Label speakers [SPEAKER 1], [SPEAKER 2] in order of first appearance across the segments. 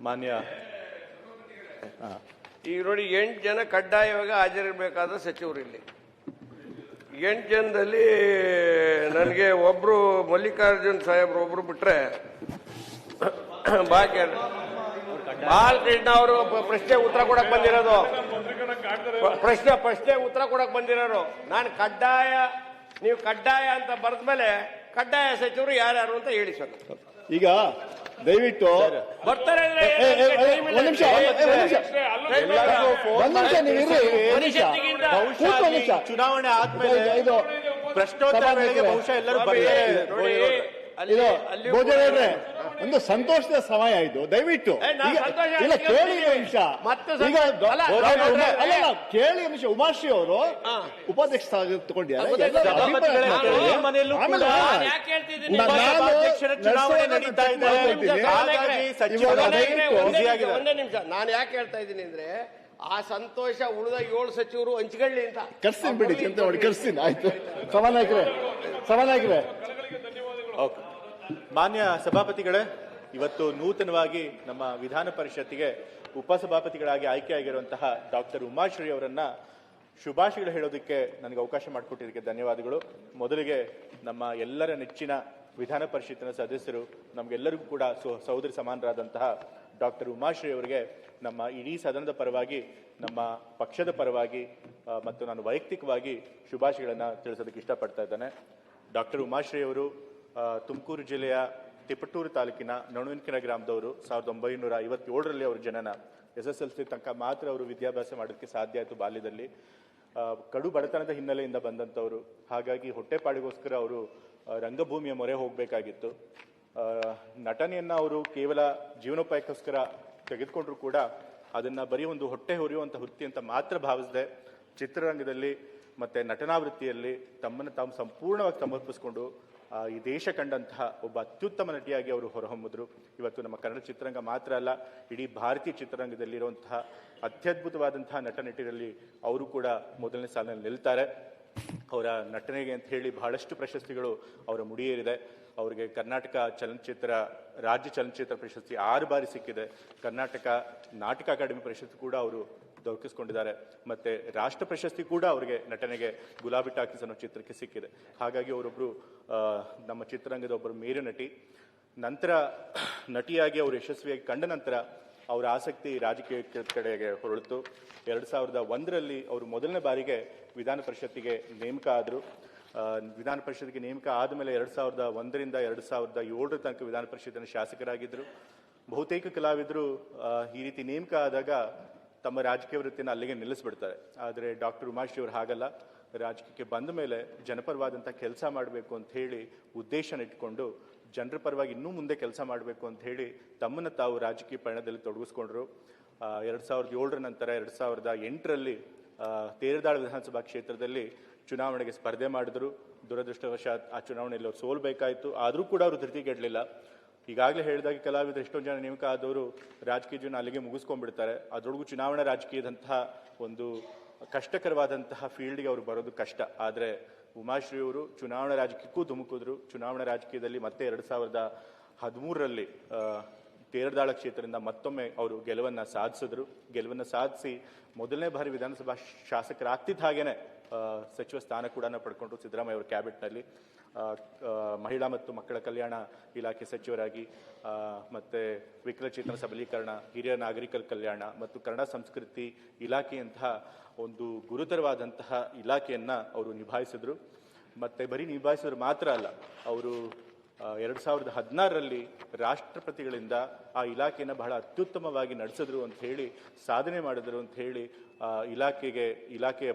[SPEAKER 1] ಮಾನ್ಯ
[SPEAKER 2] ಈಗ ನೋಡಿ 8 ಜನ ಕಡ್ಡಾಯವಾಗಿ ಹಾಜರಿರಬೇಕಾದ ಸಚಿವರು ಇಲ್ಲಿ 8 ಜನದಲ್ಲಿ ನನಗೆ ಒಬ್ರು ಮಲ್ಲಿಕಾರ್ಜುನ್ ಸಾಹೇಬ್ರು ಒಬ್ರು ಬಿಟ್ರೆ ಬಾಕಿ ಬಾಲಕೃಷ್ಣ ಅವರು ಪ್ರಶ್ನೆ ಉತ್ತರ ಕೊಡಕ್ ಬಂದಿರೋದು ಪ್ರಶ್ನೆ ಉತ್ತರ ಕೊಡಕ್ ಬಂದಿರೋರು ನಾನು ಕಡ್ಡಾಯ ನೀವು ಕಡ್ಡಾಯ ಅಂತ ಬರೆದ ಮೇಲೆ ಕಡ್ಡಾಯ ಸಚಿವರು ಯಾರ್ಯಾರು ಅಂತ ಹೇಳಿ ಸರ್
[SPEAKER 3] ಈಗ ದಯವಿಟ್ಟು
[SPEAKER 2] ಬರ್ತಾರೆ
[SPEAKER 1] ಚುನಾವಣೆ ಆದ್ಮೇಲೆ ಪ್ರಶ್ನೋತ್ತರ ವೇಳೆಗೆ ಬಹುಶಃ ಎಲ್ಲರೂ
[SPEAKER 3] ಭೋಜನ ಒಂದು ಸಂತೋಷದ ಸಮಯ ಇದು ದಯವಿಟ್ಟು ಇಲ್ಲ ಕೇಳಿ ನಿಮಿಷ ಈಗ ಅಲ್ಲ ಕೇಳಿ ನಿಮಿಷ ಉಮಾಶ್ರೀ ಅವರು ಉಪಾಧ್ಯಕ್ಷ ತಗೊಂಡಿದ್ದಾರೆ
[SPEAKER 1] ಚುನಾವಣೆ ನಡೀತಾ ಇದೆ
[SPEAKER 2] ಒಂದೇ ನಿಮಿಷ ನಾನು ಯಾಕೆ ಹೇಳ್ತಾ ಇದ್ದೀನಿ ಅಂದ್ರೆ ಆ ಸಂತೋಷ ಉಳಿದ 7 ಸಚಿವರು ಹಂಚ್ಕೊಳ್ಳಿ ಅಂತ
[SPEAKER 3] ಕರ್ಸ್ತೀನಿ ಬಿಡಿ ಚಿಂತೆ ಮಾಡಿ ಕರ್ಸ್ತೀನಿ ಆಯ್ತು ಸಭಾನಾಯಕರೇ
[SPEAKER 1] ಮಾನ್ಯ ಸಭಾಪತಿಗಳೇ ಇವತ್ತು ನೂತನವಾಗಿ ನಮ್ಮ ವಿಧಾನ ಪರಿಷತ್ತಿಗೆ ಉಪಸಭಾಪತಿಗಳಾಗಿ ಆಯ್ಕೆಯಾಗಿರುವಂತಹ ಡಾಕ್ಟರ್ ಉಮಾಶ್ರೀ ಅವರನ್ನ ಶುಭಾಶಯಗಳು ಹೇಳೋದಕ್ಕೆ ನನಗೆ ಅವಕಾಶ ಮಾಡಿಕೊಟ್ಟಿದ್ದಕ್ಕೆ ಧನ್ಯವಾದಗಳು. ಮೊದಲಿಗೆ ನಮ್ಮ ಎಲ್ಲರ ನೆಚ್ಚಿನ ವಿಧಾನ ಪರಿಷತ್ತಿನ ಸದಸ್ಯರು ನಮಗೆಲ್ಲರಿಗೂ ಕೂಡ ಸಹೋದರಿ ಸಮಾನರಾದಂತಹ ಡಾಕ್ಟರ್ ಉಮಾಶ್ರೀ ಅವರಿಗೆ ನಮ್ಮ ಇಡೀ ಸದನದ ಪರವಾಗಿ ನಮ್ಮ ಪಕ್ಷದ ಪರವಾಗಿ ಮತ್ತು ನಾನು ವೈಯಕ್ತಿಕವಾಗಿ ಶುಭಾಶಯಗಳನ್ನು ತಿಳಿಸೋದಕ್ಕೆ ಇಷ್ಟಪಡ್ತಾ ಇದ್ದೇನೆ. ಡಾಕ್ಟರ್ ಉಮಾಶ್ರೀ ಅವರು ತುಮಕೂರು ಜಿಲ್ಲೆಯ ತಿಪಟೂರು ತಾಲೂಕಿನ ನಣುವಿನಕೆರೆ ಗ್ರಾಮದವರು. 1957ರಲ್ಲಿ ಅವರು ಜನನ. SSLC ತನಕ ಮಾತ್ರ ಅವರು ವಿದ್ಯಾಭ್ಯಾಸ ಮಾಡೋದಕ್ಕೆ ಸಾಧ್ಯ ಆಯಿತು. ಬಾಲ್ಯದಲ್ಲಿ ಕಡು ಬಡತನದ ಹಿನ್ನೆಲೆಯಿಂದ ಬಂದಂಥವರು. ಹಾಗಾಗಿ ಹೊಟ್ಟೆಪಾಡಿಗೋಸ್ಕರ ಅವರು ರಂಗಭೂಮಿಯ ಮೊರೆ ಹೋಗಬೇಕಾಗಿತ್ತು. ನಟನೆಯನ್ನ ಅವರು ಕೇವಲ ಜೀವನೋಪಾಯಕ್ಕೋಸ್ಕರ ತೆಗೆದುಕೊಂಡ್ರು ಕೂಡ ಅದನ್ನ ಬರೀ ಒಂದು ಹೊಟ್ಟೆ ಹೊರೆಯುವಂಥ ವೃತ್ತಿ ಅಂತ ಮಾತ್ರ ಭಾವಿಸದೆ ಚಿತ್ರರಂಗದಲ್ಲಿ ಮತ್ತೆ ನಟನಾವೃತ್ತಿಯಲ್ಲಿ ತಮ್ಮನ್ನು ತಾವು ಸಂಪೂರ್ಣವಾಗಿ ಸಮರ್ಪಿಸಿಕೊಂಡು ಈ ದೇಶ ಕಂಡಂತಹ ಒಬ್ಬ ಅತ್ಯುತ್ತಮ ನಟಿಯಾಗಿ ಅವರು ಹೊರಹೊಮ್ಮಿದ್ರು. ಇವತ್ತು ನಮ್ಮ ಕನ್ನಡ ಚಿತ್ರರಂಗ ಮಾತ್ರ ಅಲ್ಲ, ಇಡೀ ಭಾರತೀಯ ಚಿತ್ರರಂಗದಲ್ಲಿರುವಂತಹ ಅತ್ಯದ್ಭುತವಾದಂತಹ ನಟ ನಟಿಯರಲ್ಲಿ ಅವರು ಕೂಡ ಮೊದಲನೇ ಸಾಲಿನಲ್ಲಿ ನಿಲ್ತಾರೆ. ಅವರ ನಟನೆಗೆ ಅಂತ ಹೇಳಿ ಬಹಳಷ್ಟು ಪ್ರಶಸ್ತಿಗಳು ಅವರ ಮುಡಿಯೇರಿದೆ. ಅವರಿಗೆ ಕರ್ನಾಟಕ ಚಲನಚಿತ್ರ ರಾಜ್ಯ ಚಲನಚಿತ್ರ ಪ್ರಶಸ್ತಿ 6 ಬಾರಿ ಸಿಕ್ಕಿದೆ. ಕರ್ನಾಟಕ ನಾಟಕ ಅಕಾಡೆಮಿ ಪ್ರಶಸ್ತಿ ಕೂಡ ಅವರು ದೊರಕಿಸ್ಕೊಂಡಿದ್ದಾರೆ. ಮತ್ತೆ ರಾಷ್ಟ್ರ ಪ್ರಶಸ್ತಿ ಕೂಡ ಅವರಿಗೆ ನಟನೆಗೆ ಗುಲಾಬಿ ಟಾಕೀಸ್ ಅನ್ನೋ ಚಿತ್ರಕ್ಕೆ ಸಿಕ್ಕಿದೆ. ಹಾಗಾಗಿ ಅವರೊಬ್ರು ನಮ್ಮ ಚಿತ್ರರಂಗದ ಒಬ್ಬರು ಮೇರು ನಟಿ. ನಂತರ ನಟಿಯಾಗಿ ಅವರು ಯಶಸ್ವಿಯಾಗಿ ಕಂಡ ನಂತರ ಅವರ ಆಸಕ್ತಿ ರಾಜಕೀಯ ಕಡೆಗೆ ಹೊರಳಿತು. 2001ರಲ್ಲಿ ಅವರು ಮೊದಲನೇ ಬಾರಿಗೆ ವಿಧಾನ ಪರಿಷತ್ತಿಗೆ ನೇಮಕ ಆದರು. ವಿಧಾನ ಪರಿಷತ್ಗೆ ನೇಮಕ ಆದಮೇಲೆ 2001ರಿಂದ 2007 ತನಕ ವಿಧಾನ ಪರಿಷತ್ತಿನ ಶಾಸಕರಾಗಿದ್ದರು. ಬಹುತೇಕ ಕಲಾವಿದರು ಈ ರೀತಿ ನೇಮಕ ಆದಾಗ ತಮ್ಮ ರಾಜಕೀಯ ವೃತ್ತಿಯನ್ನು ಅಲ್ಲಿಗೆ ನಿಲ್ಲಿಸ್ಬಿಡ್ತಾರೆ. ಆದರೆ ಡಾಕ್ಟರ್ ಉಮಾಶ್ರೀ ಅವರು ಹಾಗಲ್ಲ. ರಾಜಕೀಯಕ್ಕೆ ಬಂದ ಮೇಲೆ ಜನಪರವಾದಂಥ ಕೆಲಸ ಮಾಡಬೇಕು ಅಂತ ಹೇಳಿ ಉದ್ದೇಶನ ಇಟ್ಕೊಂಡು ಜನರ ಪರವಾಗಿ ಇನ್ನೂ ಮುಂದೆ ಕೆಲಸ ಮಾಡಬೇಕು ಅಂತ ಹೇಳಿ ತಮ್ಮನ್ನು ತಾವು ರಾಜಕೀಯ ಪಯಣದಲ್ಲಿ ತೊಡಗಿಸ್ಕೊಂಡ್ರು. 2007 ನಂತರ 2008ರಲ್ಲಿ ತೇರದಾಳ ವಿಧಾನಸಭಾ ಕ್ಷೇತ್ರದಲ್ಲಿ ಚುನಾವಣೆಗೆ ಸ್ಪರ್ಧೆ ಮಾಡಿದ್ರು. ದುರದೃಷ್ಟವಶಾತ್ ಆ ಚುನಾವಣೆಯಲ್ಲಿ ಅವರು ಸೋಲ್ಬೇಕಾಯಿತು. ಆದರೂ ಕೂಡ ಅವರು ಧೃತಿಗೆಡಲಿಲ್ಲ. ಈಗಾಗಲೇ ಹೇಳಿದಾಗ ಕಲಾವಿದರು ಎಷ್ಟೊಂದು ಜನ ನೇಮಕ ಆದವರು ರಾಜಕೀಯ ಜೀವನ ಅಲ್ಲಿಗೆ ಮುಗಿಸ್ಕೊಂಡ್ಬಿಡ್ತಾರೆ. ಅದರೊಳಗೂ ಚುನಾವಣಾ ರಾಜಕೀಯದಂತಹ ಒಂದು ಕಷ್ಟಕರವಾದಂತಹ ಫೀಲ್ಡ್ಗೆ ಅವರು ಬರೋದು ಕಷ್ಟ. ಆದರೆ ಉಮಾಶ್ರೀ ಅವರು ಚುನಾವಣಾ ರಾಜಕೀಯಕ್ಕೂ ಧುಮುಕಿದ್ರು. ಚುನಾವಣಾ ರಾಜಕೀಯದಲ್ಲಿ ಮತ್ತೆ 2013ರಲ್ಲಿ ತೇರದಾಳ ಕ್ಷೇತ್ರದಿಂದ ಮತ್ತೊಮ್ಮೆ ಅವರು ಗೆಲುವನ್ನು ಸಾಧಿಸಿದ್ರು. ಗೆಲುವನ್ನು ಸಾಧಿಸಿ ಮೊದಲನೇ ಬಾರಿ ವಿಧಾನಸಭಾ ಶಾಸಕರಾಗ್ತಿದ್ದ ಹಾಗೇನೆ ಸಚಿವ ಸ್ಥಾನ ಕೂಡ ಪಡ್ಕೊಂಡ್ರು ಸಿದ್ದರಾಮಯ್ಯ ಅವರ ಕ್ಯಾಬಿನೆಟ್ನಲ್ಲಿ. ಮಹಿಳಾ ಮತ್ತು ಮಕ್ಕಳ ಕಲ್ಯಾಣ ಇಲಾಖೆ ಸಚಿವರಾಗಿ, ಮತ್ತೆ ವಿಕಲಚೇತನ ಸಬಲೀಕರಣ, ಹಿರಿಯ ನಾಗರಿಕರ ಕಲ್ಯಾಣ ಮತ್ತು ಕನ್ನಡ ಸಂಸ್ಕೃತಿ ಇಲಾಖೆಯಂತಹ ಒಂದು ಗುರುತರವಾದಂತಹ ಇಲಾಖೆಯನ್ನ ಅವರು ನಿಭಾಯಿಸಿದ್ರು. ಮತ್ತೆ ಬರೀ ನಿಭಾಯಿಸಿದ್ರು ಮಾತ್ರ ಅಲ್ಲ, ಅವರು 2016ರಲ್ಲಿ ರಾಷ್ಟ್ರಪತಿಗಳಿಂದ ಆ ಇಲಾಖೆಯನ್ನು ಬಹಳ ಅತ್ಯುತ್ತಮವಾಗಿ ನಡೆಸಿದ್ರು ಅಂತ ಹೇಳಿ, ಸಾಧನೆ ಮಾಡಿದ್ರು ಅಂತ ಹೇಳಿ ಇಲಾಖೆ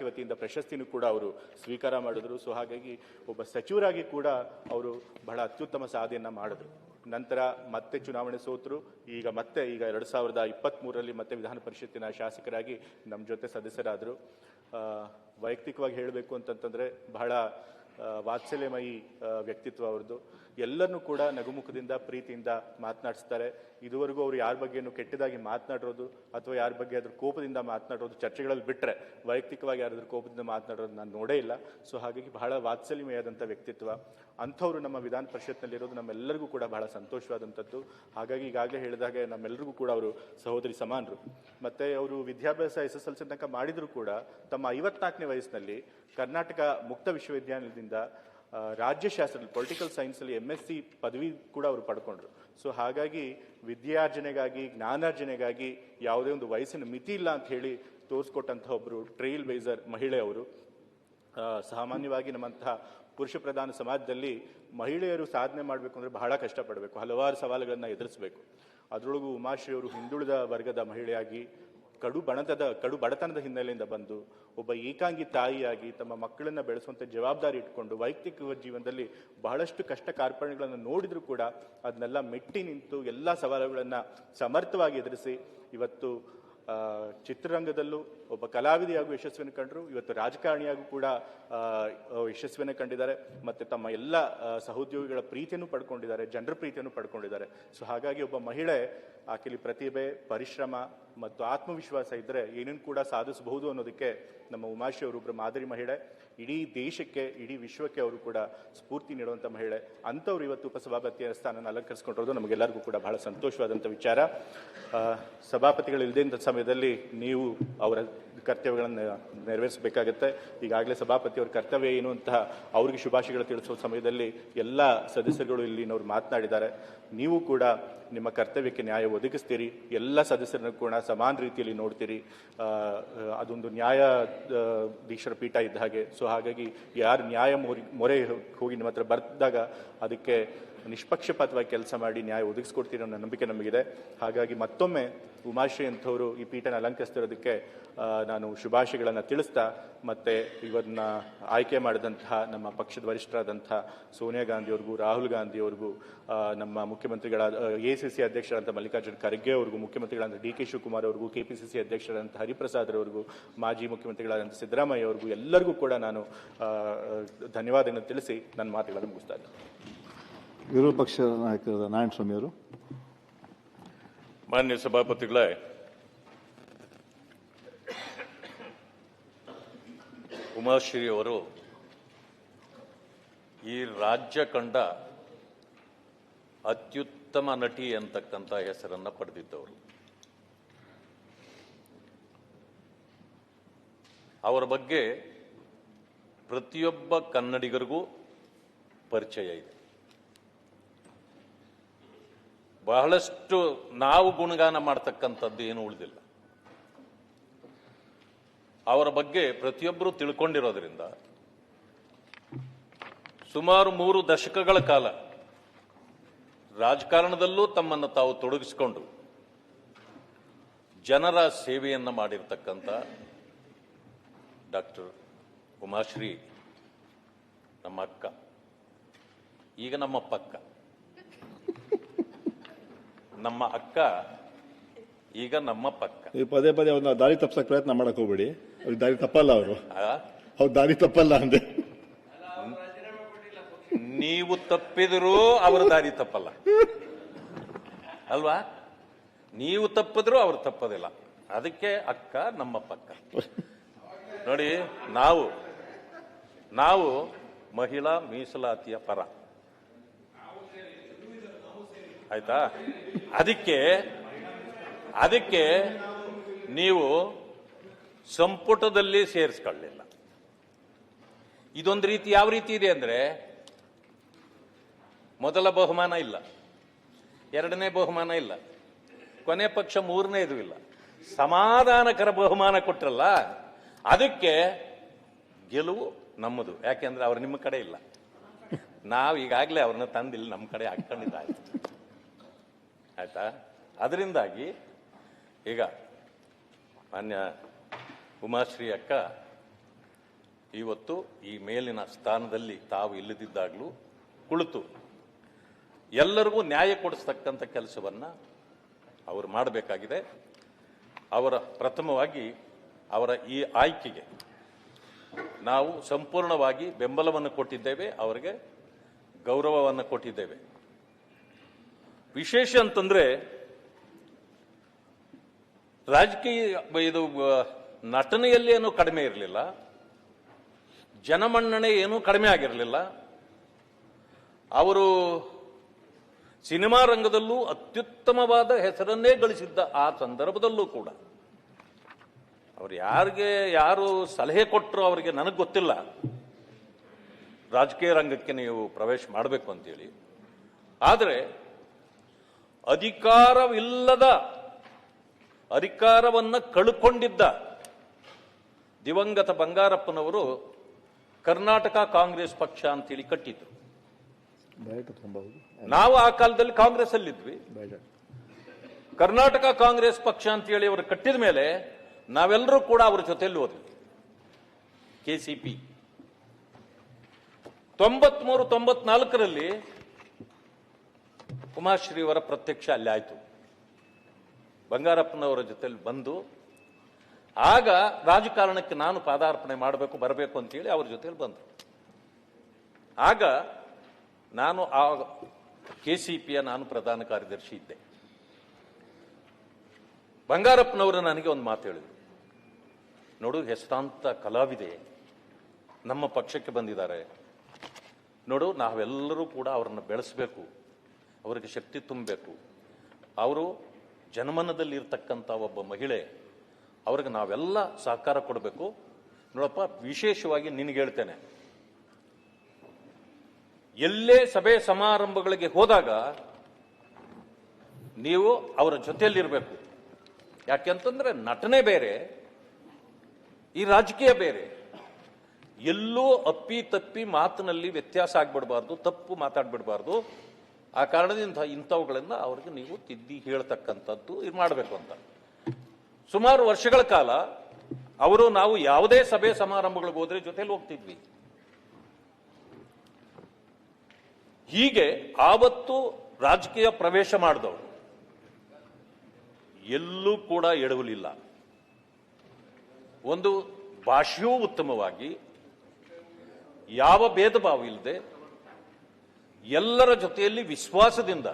[SPEAKER 1] ವತಿಯಿಂದ ಪ್ರಶಸ್ತಿನೂ ಕೂಡ ಅವರು ಸ್ವೀಕಾರ ಮಾಡಿದ್ರು. ಸೊ ಹಾಗಾಗಿ ಒಬ್ಬ ಸಚಿವರಾಗಿ ಕೂಡ ಅವರು ಬಹಳ ಅತ್ಯುತ್ತಮ ಸಾಧನೆಯನ್ನ ಮಾಡಿದ್ರು. ನಂತರ ಮತ್ತೆ ಚುನಾವಣೆ ಸೋತರು. ಈಗ 2023ರಲ್ಲಿ ಮತ್ತೆ ವಿಧಾನ ಪರಿಷತ್ತಿನ ಶಾಸಕರಾಗಿ ನಮ್ಮ ಜೊತೆ ಸದಸ್ಯರಾದರು. ವೈಯಕ್ತಿಕವಾಗಿ ಹೇಳಬೇಕು ಅಂತಂತಂದ್ರೆ ಬಹಳ ವಾತ್ಸಲ್ಯಮಯಿ ವ್ಯಕ್ತಿತ್ವ ಅವ್ರದ್ದು. ಎಲ್ಲರನ್ನೂ ಕೂಡ ನಗುಮುಖದಿಂದ ಪ್ರೀತಿಯಿಂದ ಮಾತನಾಡಿಸ್ತಾರೆ. ಇದುವರೆಗೂ ಅವರು ಯಾರ ಬಗ್ಗೆನೂ ಕೆಟ್ಟದಾಗಿ ಮಾತನಾಡಿರೋದು ಅಥವಾ ಯಾರ ಬಗ್ಗೆ ಅದ್ರ ಕೋಪದಿಂದ ಮಾತನಾಡೋದು ಚರ್ಚೆಗಳಲ್ಲಿ ಬಿಟ್ಟರೆ ವೈಯಕ್ತಿಕವಾಗಿ ಯಾರಾದ್ರೂ ಕೋಪದಿಂದ ಮಾತನಾಡೋದು ನಾನು ನೋಡೇ ಇಲ್ಲ. ಸೊ ಹಾಗಾಗಿ ಬಹಳ ವಾತ್ಸಲ್ಯಮಯವಾದಂಥ ವ್ಯಕ್ತಿತ್ವ ಅಂಥವ್ರು ನಮ್ಮ ವಿಧಾನ ಪರಿಷತ್ನಲ್ಲಿರೋದು ನಮ್ಮೆಲ್ಲರಿಗೂ ಕೂಡ ಬಹಳ ಸಂತೋಷವಾದಂಥದ್ದು. ಹಾಗಾಗಿ ಈಗಾಗಲೇ ಹೇಳಿದಾಗೆ ನಮ್ಮೆಲ್ಲರಿಗೂ ಕೂಡ ಅವರು ಸಹೋದರಿ ಸಮಾನರು. ಮತ್ತು ಅವರು ವಿದ್ಯಾಭ್ಯಾಸ SSLC ತನಕ ಮಾಡಿದರೂ ಕೂಡ ತಮ್ಮ 54ನೇ ವಯಸ್ಸಿನಲ್ಲಿ ಕರ್ನಾಟಕ ಮುಕ್ತ ವಿಶ್ವವಿದ್ಯಾನಿಲಯದಿಂದ ರಾಜ್ಯಶಾಸ್ತ್ರದಲ್ಲಿ ಪೊಲಿಟಿಕಲ್ ಸೈನ್ಸಲ್ಲಿ MSc ಪದವಿ ಕೂಡ ಅವರು ಪಡ್ಕೊಂಡ್ರು. ಸೊ ಹಾಗಾಗಿ ವಿದ್ಯಾರ್ಜನೆಗಾಗಿ ಜ್ಞಾನಾರ್ಜನೆಗಾಗಿ ಯಾವುದೇ ಒಂದು ವಯಸ್ಸಿನ ಮಿತಿ ಇಲ್ಲ ಅಂತ ಹೇಳಿ ತೋರಿಸ್ಕೊಟ್ಟಂತಹ ಒಬ್ಬರು ಟ್ರೈಲ್ ವೈಸರ್ ಮಹಿಳೆ ಅವರು. ಸಾಮಾನ್ಯವಾಗಿ ನಮ್ಮಂತಹ ಪುರುಷ ಪ್ರಧಾನ ಸಮಾಜದಲ್ಲಿ ಮಹಿಳೆಯರು ಸಾಧನೆ ಮಾಡಬೇಕು ಅಂದರೆ ಬಹಳ ಕಷ್ಟಪಡಬೇಕು, ಹಲವಾರು ಸವಾಲುಗಳನ್ನು ಎದುರಿಸಬೇಕು. ಅದರೊಳಗೂ ಉಮಾಶ್ರೀ ಅವರು ಹಿಂದುಳಿದ ವರ್ಗದ ಮಹಿಳೆಯಾಗಿ ಕಡು ಬಡತನದ ಹಿನ್ನೆಲೆಯಿಂದ ಬಂದು ಒಬ್ಬ ಏಕಾಂಗಿ ತಾಯಿಯಾಗಿ ತಮ್ಮ ಮಕ್ಕಳನ್ನ ಬೆಳೆಸುವಂಥ ಜವಾಬ್ದಾರಿ ಇಟ್ಕೊಂಡು ವೈಯಕ್ತಿಕ ಜೀವನದಲ್ಲಿ ಬಹಳಷ್ಟು ಕಷ್ಟ ಕಾರ್ಪಣ್ಯಗಳನ್ನು ನೋಡಿದ್ರು ಕೂಡ ಅದನ್ನೆಲ್ಲ ಮೆಟ್ಟಿ ನಿಂತು ಎಲ್ಲ ಸವಾಲುಗಳನ್ನು ಸಮರ್ಥವಾಗಿ ಎದುರಿಸಿ ಇವತ್ತು ಚಿತ್ರರಂಗದಲ್ಲೂ ಒಬ್ಬ ಕಲಾವಿದೆಯಾಗೂ ಯಶಸ್ವಿಯನ್ನು ಕಂಡರು. ಇವತ್ತು ರಾಜಕಾರಣಿಯಾಗೂ ಕೂಡ ಯಶಸ್ವಿಯನ್ನು ಕಂಡಿದ್ದಾರೆ. ಮತ್ತು ತಮ್ಮ ಎಲ್ಲ ಸಹೋದ್ಯೋಗಿಗಳ ಪ್ರೀತಿಯನ್ನು ಪಡ್ಕೊಂಡಿದ್ದಾರೆ, ಜನರ ಪ್ರೀತಿಯನ್ನು ಪಡ್ಕೊಂಡಿದ್ದಾರೆ. ಸೊ ಹಾಗಾಗಿ ಒಬ್ಬ ಮಹಿಳೆ ಆಕೆಯಲ್ಲಿ ಪ್ರತಿಭೆ, ಪರಿಶ್ರಮ ಮತ್ತು ಆತ್ಮವಿಶ್ವಾಸ ಇದ್ದರೆ ಏನನ್ನು ಕೂಡ ಸಾಧಿಸಬಹುದು ಅನ್ನೋದಕ್ಕೆ ನಮ್ಮ ಉಮಾಶ್ರೀ ಅವರೊಬ್ಬರು ಮಾದರಿ ಮಹಿಳೆ. ಇಡೀ ದೇಶಕ್ಕೆ, ಇಡೀ ವಿಶ್ವಕ್ಕೆ ಅವರು ಕೂಡ ಸ್ಫೂರ್ತಿ ನೀಡುವಂಥ ಮಹಿಳೆ. ಅಂಥವ್ರು ಇವತ್ತು ಉಪಸಭಾಪತಿಯ ಸ್ಥಾನನ ಅಲಂಕರಿಸಿಕೊಂಡಿರೋದು ನಮಗೆಲ್ಲರಿಗೂ ಕೂಡ ಬಹಳ ಸಂತೋಷವಾದಂಥ ವಿಚಾರ. ಸಭಾಪತಿಗಳಿಲ್ಲದೆ ಸಮಯದಲ್ಲಿ ನೀವು ಅವರ ಕರ್ತವ್ಯಗಳನ್ನು ನೆರವೇರಿಸಬೇಕಾಗತ್ತೆ. ಈಗಾಗಲೇ ಸಭಾಪತಿಯವರ ಕರ್ತವ್ಯ ಏನು ಅಂತ ಅವ್ರಿಗೆ ಶುಭಾಶಯಗಳು ತಿಳಿಸುವ ಸಮಯದಲ್ಲಿ ಎಲ್ಲ ಸದಸ್ಯರುಗಳು ಇಲ್ಲಿನವ್ರು ಮಾತನಾಡಿದ್ದಾರೆ. ನೀವು ಕೂಡ ನಿಮ್ಮ ಕರ್ತವ್ಯಕ್ಕೆ ನ್ಯಾಯ ಒದಗಿಸ್ತೀರಿ, ಎಲ್ಲ ಸದಸ್ಯರನ್ನು ಕೂಡ ಸಮಾನ ರೀತಿಯಲ್ಲಿ ನೋಡ್ತೀರಿ. ಅದೊಂದು ನ್ಯಾಯಾಧೀಶರ ಪೀಠ ಇದ್ದ ಹಾಗೆ. ಸೊ ಹಾಗಾಗಿ ಯಾರು ನ್ಯಾಯ ಮೊರೆ ಹೋಗಿ ನಿಮ್ಮ ಹತ್ರ ಬರ್ದಾಗ ಅದಕ್ಕೆ ನಿಷ್ಪಕ್ಷಪಾತವಾಗಿ ಕೆಲಸ ಮಾಡಿ ನ್ಯಾಯ ಒದಗಿಸ್ಕೊಡ್ತೀರಿ ಅನ್ನೋ ನಂಬಿಕೆ ನಮಗಿದೆ. ಹಾಗಾಗಿ ಮತ್ತೊಮ್ಮೆ ಉಮಾಶ್ರೀ ಅಂಥವರು ಈ ಪೀಠನ ಅಲಂಕರಿಸ್ತಿರೋದಕ್ಕೆ ನಾನು ಶುಭಾಶಯಗಳನ್ನು ತಿಳಿಸ್ತಾ, ಮತ್ತು ಇವನ್ನ ಆಯ್ಕೆ ಮಾಡಿದಂತಹ ನಮ್ಮ ಪಕ್ಷದ ವರಿಷ್ಠರಾದಂಥ ಸೋನಿಯಾ ಗಾಂಧಿಯವ್ರಿಗೂ, ರಾಹುಲ್ ಗಾಂಧಿಯವ್ರಿಗೂ, ನಮ್ಮ ಮುಖ್ಯಮಂತ್ರಿಗಳಾದ ACC ಅಧ್ಯಕ್ಷರಾದಂಥ ಮಲ್ಲಿಕಾರ್ಜುನ ಖರ್ಗೆ ಅವ್ರಿಗೂ, ಮುಖ್ಯಮಂತ್ರಿಗಳಾದಂಥ DK ಶಿವಕುಮಾರ್ ಅವ್ರಿಗೂ, KPCC ಅಧ್ಯಕ್ಷರಾದಂಥ ಹರಿಪ್ರಸಾದ್ ಅವರಿಗೂ, ಮಾಜಿ ಮುಖ್ಯಮಂತ್ರಿಗಳಾದಂಥ ಸಿದ್ದರಾಮಯ್ಯ ಅವ್ರಿಗೂ ಎಲ್ಲರಿಗೂ ಕೂಡ ನಾನು ಧನ್ಯವಾದಗಳನ್ನು ತಿಳಿಸಿ ನನ್ನ ಮಾತುಗಳನ್ನು ಮುಗಿಸ್ತಾ ಇದ್ದೇನೆ.
[SPEAKER 3] ವಿರೋಧ ಪಕ್ಷ ನಾಯಕರಾದ ನಾರಾಯಣಸ್ವಾಮಿ ಅವರು.
[SPEAKER 4] ಮಾನ್ಯ ಸಭಾಪತಿಗಳೇ, ಉಮಾಶ್ರೀ ಅವರು ಈ ರಾಜ್ಯ ಕಂಡ ಅತ್ಯುತ್ತಮ ನಟಿ ಅಂತಕ್ಕಂಥ ಹೆಸರನ್ನು ಪಡೆದಿದ್ದವರು. ಅವರ ಬಗ್ಗೆ ಪ್ರತಿಯೊಬ್ಬ ಕನ್ನಡಿಗರಿಗೂ ಪರಿಚಯ ಇದೆ. ಬಹಳಷ್ಟು ನಾವು ಗುಣಗಾನ ಮಾಡ್ತಕ್ಕಂಥದ್ದು ಏನು ಉಳಿದಿಲ್ಲ. ಅವರ ಬಗ್ಗೆ ಪ್ರತಿಯೊಬ್ಬರು ತಿಳ್ಕೊಂಡಿರೋದ್ರಿಂದ ಸುಮಾರು 3 ದಶಕಗಳ ಕಾಲ ರಾಜಕಾರಣದಲ್ಲೂ ತಮ್ಮನ್ನು ತಾವು ತೊಡಗಿಸಿಕೊಂಡು ಜನರ ಸೇವೆಯನ್ನು ಮಾಡಿರ್ತಕ್ಕಂಥ ಡಾಕ್ಟರ್ ಉಮಾಶ್ರೀ ನಮ್ಮ ಅಕ್ಕ, ಈಗ ನಮ್ಮ ಪಕ್ಕ. ನಮ್ಮ ಅಕ್ಕ ಈಗ ನಮ್ಮ ಪಕ್ಕ.
[SPEAKER 3] ಪದೇ ಪದೇ ಅವ್ರನ್ನ ದಾರಿ ತಪ್ಸಕ್ ಪ್ರಯತ್ನ ಮಾಡಕ್ ಹೋಗ್ಬೇಡಿ. ಅವ್ರಿಗೆ ದಾರಿ ತಪ್ಪಲ್ಲ, ಅವ್ರು ದಾರಿ ತಪ್ಪಲ್ಲ ಅಂದೆ.
[SPEAKER 4] ನೀವು ತಪ್ಪಿದರೂ ಅವರ ದಾರಿ ತಪ್ಪಲ್ಲ ಅಲ್ವಾ? ನೀವು ತಪ್ಪಿದ್ರೂ ಅವ್ರು ತಪ್ಪದಿಲ್ಲ. ಅದಕ್ಕೆ ಅಕ್ಕ ನಮ್ಮ ಪಕ್ಕ. ನೋಡಿ, ನಾವು ಮಹಿಳಾ ಮೀಸಲಾತಿಯ ಪರ, ಆಯ್ತಾ? ಅದಕ್ಕೆ ನೀವು ಸಂಪುಟದಲ್ಲಿ ಸೇರಿಸ್ಕೊಳ್ಳಿಲ್ಲ. ಇದೊಂದು ರೀತಿ ಯಾವ ರೀತಿ ಇದೆ ಅಂದ್ರೆ, ಮೊದಲ ಬಹುಮಾನ ಇಲ್ಲ, ಎರಡನೇ ಬಹುಮಾನ ಇಲ್ಲ, ಕೊನೆ ಪಕ್ಷ ಮೂರನೇದು ಇಲ್ಲ, ಸಮಾಧಾನಕರ ಬಹುಮಾನ ಕೊಟ್ರಲ್ಲ, ಅದಕ್ಕೆ ಗೆಲುವು ನಮ್ಮದು. ಯಾಕೆಂದ್ರೆ ಅವ್ರು ನಿಮ್ಮ ಕಡೆ ಇಲ್ಲ, ನಾವು ಈಗಾಗಲೇ ಅವ್ರನ್ನ ತಂದಿಲ್ಲ, ನಮ್ಮ ಕಡೆ ಹಾಕೊಂಡಿದ್ದಾಯ್ತು. ಆಯ್ತಾ? ಅದರಿಂದಾಗಿ ಈಗ ಮಾನ್ಯ ಉಮಾಶ್ರೀ ಅಕ್ಕ ಇವತ್ತು ಈ ಮೇಲಿನ ಸ್ಥಾನದಲ್ಲಿ ತಾವು ಇಲ್ಲದಿದ್ದಾಗಲೂ ಕುಳಿತು ಎಲ್ಲರಿಗೂ ನ್ಯಾಯ ಕೊಡಿಸ್ತಕ್ಕಂಥ ಕೆಲಸವನ್ನ ಅವರು ಮಾಡಬೇಕಾಗಿದೆ. ಪ್ರಥಮವಾಗಿ ಅವರ ಈ ಆಯ್ಕೆಗೆ ನಾವು ಸಂಪೂರ್ಣವಾಗಿ ಬೆಂಬಲವನ್ನು ಕೊಟ್ಟಿದ್ದೇವೆ. ಅವರಿಗೆ ಗೌರವವನ್ನು ಕೊಟ್ಟಿದ್ದೇವೆ. ವಿಶೇಷ ಅಂತಂದ್ರೆ ರಾಜಕೀಯ ಇದು ನಟನೆಯಲ್ಲಿ ಏನೂ ಕಡಿಮೆ ಇರಲಿಲ್ಲ, ಜನಮನ್ನಣೆ ಏನೂ ಕಡಿಮೆ ಆಗಿರಲಿಲ್ಲ. ಅವರು ಸಿನಿಮಾ ರಂಗದಲ್ಲೂ ಅತ್ಯುತ್ತಮವಾದ ಹೆಸರನ್ನೇ ಗಳಿಸಿದ್ದ ಆ ಸಂದರ್ಭದಲ್ಲೂ ಕೂಡ ಅವರು ಯಾರು ಸಲಹೆ ಕೊಟ್ಟರು ಅವರಿಗೆ ನನಗೆ ಗೊತ್ತಿಲ್ಲ, ರಾಜಕೀಯ ರಂಗಕ್ಕೆ ನೀವು ಪ್ರವೇಶ ಮಾಡಬೇಕು ಅಂತೇಳಿ. ಆದರೆ ಅಧಿಕಾರವನ್ನು ಕಳ್ಕೊಂಡಿದ್ದ ದಿವಂಗತ ಬಂಗಾರಪ್ಪನವರು ಕರ್ನಾಟಕ ಕಾಂಗ್ರೆಸ್ ಪಕ್ಷ ಅಂತೇಳಿ ಕಟ್ಟಿದ್ರು. ನಾವು ಆ ಕಾಲದಲ್ಲಿ ಕಾಂಗ್ರೆಸ್ ಅಲ್ಲಿದ್ವಿ. ಕರ್ನಾಟಕ ಕಾಂಗ್ರೆಸ್ ಪಕ್ಷ ಅಂತೇಳಿ ಅವರು ಕಟ್ಟಿದ ಮೇಲೆ ನಾವೆಲ್ಲರೂ ಕೂಡ ಅವರ ಜೊತೆಯಲ್ಲಿ ಹೋದ್ವಿ. KCP 93-94ರಲ್ಲಿ ಉಮಾಶ್ರೀಯವರ ಪ್ರತ್ಯಕ್ಷ ಅಲ್ಲಿ ಆಯ್ತು. ಬಂಗಾರಪ್ಪನವರ ಜೊತೆಲಿ ಬಂದು ಆಗ ರಾಜಕಾರಣಕ್ಕೆ ನಾನು ಪಾದಾರ್ಪಣೆ ಬರಬೇಕು ಅಂತೇಳಿ ಅವ್ರ ಜೊತೆಲಿ ಬಂದರು. ಆಗ ನಾನು ಆ KCPಯ ನಾನು ಪ್ರಧಾನ ಕಾರ್ಯದರ್ಶಿ ಇದ್ದೆ. ಬಂಗಾರಪ್ಪನವರು ನನಗೆ ಒಂದು ಮಾತು ಹೇಳಿದರು, ನೋಡು ಹೆಸರಾಂತ ಕಲಾವಿದೆ ನಮ್ಮ ಪಕ್ಷಕ್ಕೆ ಬಂದಿದ್ದಾರೆ, ನೋಡು ನಾವೆಲ್ಲರೂ ಕೂಡ ಅವರನ್ನು ಬೆಳೆಸಬೇಕು, ಅವರಿಗೆ ಶಕ್ತಿ ತುಂಬಬೇಕು, ಅವರು ಜನಮನದಲ್ಲಿ ಇರ್ತಕ್ಕಂಥ ಒಬ್ಬ ಮಹಿಳೆ, ಅವ್ರಿಗೆ ನಾವೆಲ್ಲ ಸಹಕಾರ ಕೊಡಬೇಕು. ನೋಡಪ್ಪ, ವಿಶೇಷವಾಗಿ ನಿನಗೆ ಹೇಳ್ತೇನೆ, ಎಲ್ಲೇ ಸಭೆ ಸಮಾರಂಭಗಳಿಗೆ ಹೋದಾಗ ನೀವು ಅವರ ಜೊತೆಯಲ್ಲಿರಬೇಕು. ಯಾಕೆಂತಂದ್ರೆ ನಟನೆ ಬೇರೆ, ಈ ರಾಜಕೀಯ ಬೇರೆ. ಎಲ್ಲೂ ಅಪ್ಪಿ ತಪ್ಪಿ ಮಾತಿನಲ್ಲಿ ವ್ಯತ್ಯಾಸ ಆಗ್ಬಿಡಬಾರ್ದು, ತಪ್ಪು ಮಾತಾಡ್ಬಿಡಬಾರ್ದು. ಆ ಕಾರಣದಿಂದ ಇಂಥವುಗಳನ್ನ ಅವ್ರಿಗೆ ನೀವು ತಿದ್ದಿ ಹೇಳ್ತಕ್ಕಂಥದ್ದು ಇದು ಮಾಡಬೇಕು ಅಂತ. ಸುಮಾರು ವರ್ಷಗಳ ಕಾಲ ನಾವು ಯಾವುದೇ ಸಭೆ ಸಮಾರಂಭಗಳಿಗೆ ಹೋದ್ರೆ ಜೊತೆಲಿ ಹೋಗ್ತಿದ್ವಿ. ಹೀಗೆ ಆವತ್ತು ರಾಜಕೀಯ ಪ್ರವೇಶ ಮಾಡಿದವರು ಎಲ್ಲೂ ಕೂಡ ಎಡವಲಿಲ್ಲ. ಒಂದು ಭಾಷೆಯೂ ಉತ್ತಮವಾಗಿ, ಯಾವ ಭೇದ ಭಾವ ಇಲ್ಲದೆ ಎಲ್ಲರ ಜೊತೆಯಲ್ಲಿ ವಿಶ್ವಾಸದಿಂದ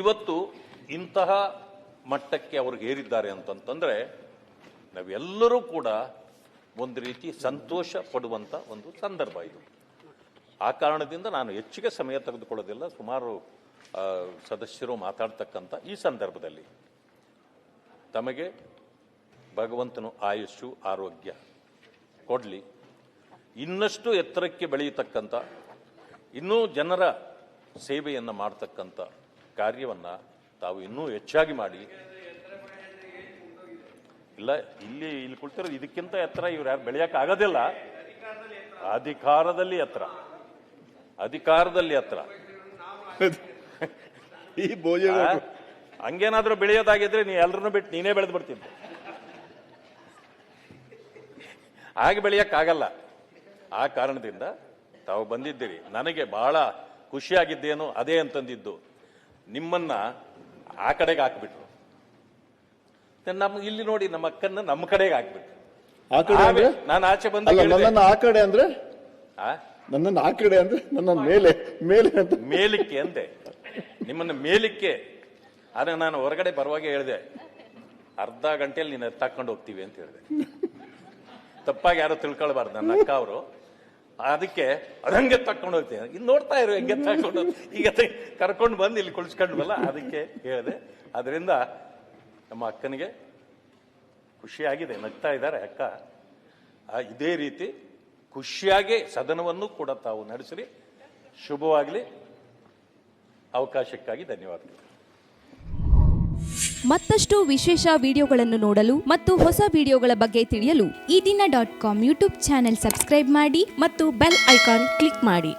[SPEAKER 4] ಇವತ್ತು ಇಂತಹ ಮಟ್ಟಕ್ಕೆ ಅವ್ರಿಗೆ ಏರಿದ್ದಾರೆ ಅಂತಂತಂದ್ರೆ ನಾವೆಲ್ಲರೂ ಕೂಡ ಒಂದು ರೀತಿ ಸಂತೋಷ ಪಡುವಂತ ಒಂದು ಸಂದರ್ಭ ಇದು. ಆ ಕಾರಣದಿಂದ ನಾನು ಹೆಚ್ಚಿಗೆ ಸಮಯ ತೆಗೆದುಕೊಳ್ಳೋದಿಲ್ಲ. ಸುಮಾರು ಸದಸ್ಯರು ಮಾತಾಡ್ತಕ್ಕಂಥ ಈ ಸಂದರ್ಭದಲ್ಲಿ ತಮಗೆ ಭಗವಂತನು ಆಯುಷ್ಯು ಆರೋಗ್ಯ ಕೊಡ್ಲಿ, ಇನ್ನಷ್ಟು ಎತ್ತರಕ್ಕೆ ಬೆಳೆಯತಕ್ಕಂಥ, ಇನ್ನೂ ಜನರ ಸೇವೆಯನ್ನು ಮಾಡ್ತಕ್ಕಂಥ ಕಾರ್ಯವನ್ನ ತಾವು ಇನ್ನೂ ಹೆಚ್ಚಾಗಿ ಮಾಡಿ. ಇಲ್ಲ, ಇಲ್ಲಿ ಕುಳಿತಿರೋದು ಇದಕ್ಕಿಂತ ಎತ್ತರ ಇವ್ರು ಯಾರು ಬೆಳೆಯಕ್ಕೆ ಆಗೋದಿಲ್ಲ. ಅಧಿಕಾರದಲ್ಲಿ ಎತ್ತರ
[SPEAKER 3] ಈ ಭೋಜನ
[SPEAKER 4] ಹಂಗೇನಾದ್ರೂ ಬೆಳೆಯೋದಾಗಿದ್ರೆ ನೀ ಎಲ್ಲರನ್ನೂ ಬಿಟ್ಟು ನೀನೇ ಬೆಳೆದು ಬಿಡ್ತಿದ್ದೆ. ಹಾಗೆ ಬೆಳೆಯಕ್ಕಾಗಲ್ಲ. ಆ ಕಾರಣದಿಂದ ತಾವು ಬಂದಿದ್ದೀರಿ. ನನಗೆ ಬಹಳ ಖುಷಿಯಾಗಿದ್ದೇನು ಅದೇ ಅಂತಂದಿದ್ದು, ನಿಮ್ಮನ್ನ ಆ ಕಡೆಗೆ ಹಾಕ್ಬಿಟ್ರು. ಇಲ್ಲಿ ನೋಡಿ, ನಮ್ಮ ಅಕ್ಕನ್ನ ನಮ್ಮ ಕಡೆಗೆ ಹಾಕ್ಬಿಟ್ರು. ನಾನು ಆಚೆ ಬಂದ
[SPEAKER 3] ನನ್ನನ್ನು ಆ ಕಡೆ ಅಂದ್ರೆ ನನ್ನನ್ನು ಆ ಕಡೆ ಅಂದ್ರೆ ನನ್ನ ಮೇಲೆ ಅಂತ
[SPEAKER 4] ಮೇಲಿಕ್ಕೆ ಅಂದೆ, ನಿಮ್ಮನ್ನ ಮೇಲಿಕ್ಕೆ. ಆದ್ರೆ ನಾನು ಹೊರಗಡೆ ಬರುವಾಗ ಹೇಳಿದೆ, ಅರ್ಧ ಗಂಟೆಯಲ್ಲಿ ನೀನು ತಕೊಂಡು ಹೋಗ್ತೀವಿ ಅಂತ ಹೇಳಿದೆ. ತಪ್ಪಾಗಿ ಯಾರು ತಿಳ್ಕೊಳ್ಬಾರ್ದು ನನ್ನ ಅಕ್ಕ ಅವರು. ಅದಕ್ಕೆ ಅದಂಗೆ ತಕೊಂಡು ಹೋಗ್ತೀನಿ, ಇನ್ನು ನೋಡ್ತಾ ಇರು ಹೆಂಗೆ ತಕೊಂಡು, ಈಗ ಕರ್ಕೊಂಡು ಬಂದು ಇಲ್ಲಿ ಕುಳಿಸ್ಕೊಂಡ್ವಲ್ಲ, ಅದಕ್ಕೆ ಹೇಳಿದೆ. ಅದರಿಂದ ನಮ್ಮ ಅಕ್ಕನಿಗೆ ಖುಷಿಯಾಗಿದೆ, ನಗ್ತಾ ಇದ್ದಾರೆ ಅಕ್ಕ. ಇದೇ ರೀತಿ ಖುಷಿಯಾಗಿ ಸದನವನ್ನು ಕೂಡ ತಾವು ನಡೆಸಿರಿ. ಶುಭವಾಗಲಿ. ಅವಕಾಶಕ್ಕಾಗಿ ಧನ್ಯವಾದಗಳು.
[SPEAKER 5] ಮತ್ತಷ್ಟು ವಿಶೇಷ ವಿಡಿಯೋಗಳನ್ನು ನೋಡಲು ಮತ್ತು ಹೊಸ ವಿಡಿಯೋಗಳ ಬಗ್ಗೆ ತಿಳಿಯಲು
[SPEAKER 6] ಈ ದಿನ .com ಯೂಟ್ಯೂಬ್ ಚಾನೆಲ್ ಸಬ್ಸ್ಕ್ರೈಬ್ ಮಾಡಿ ಮತ್ತು ಬೆಲ್ ಐಕಾನ್ ಕ್ಲಿಕ್ ಮಾಡಿ.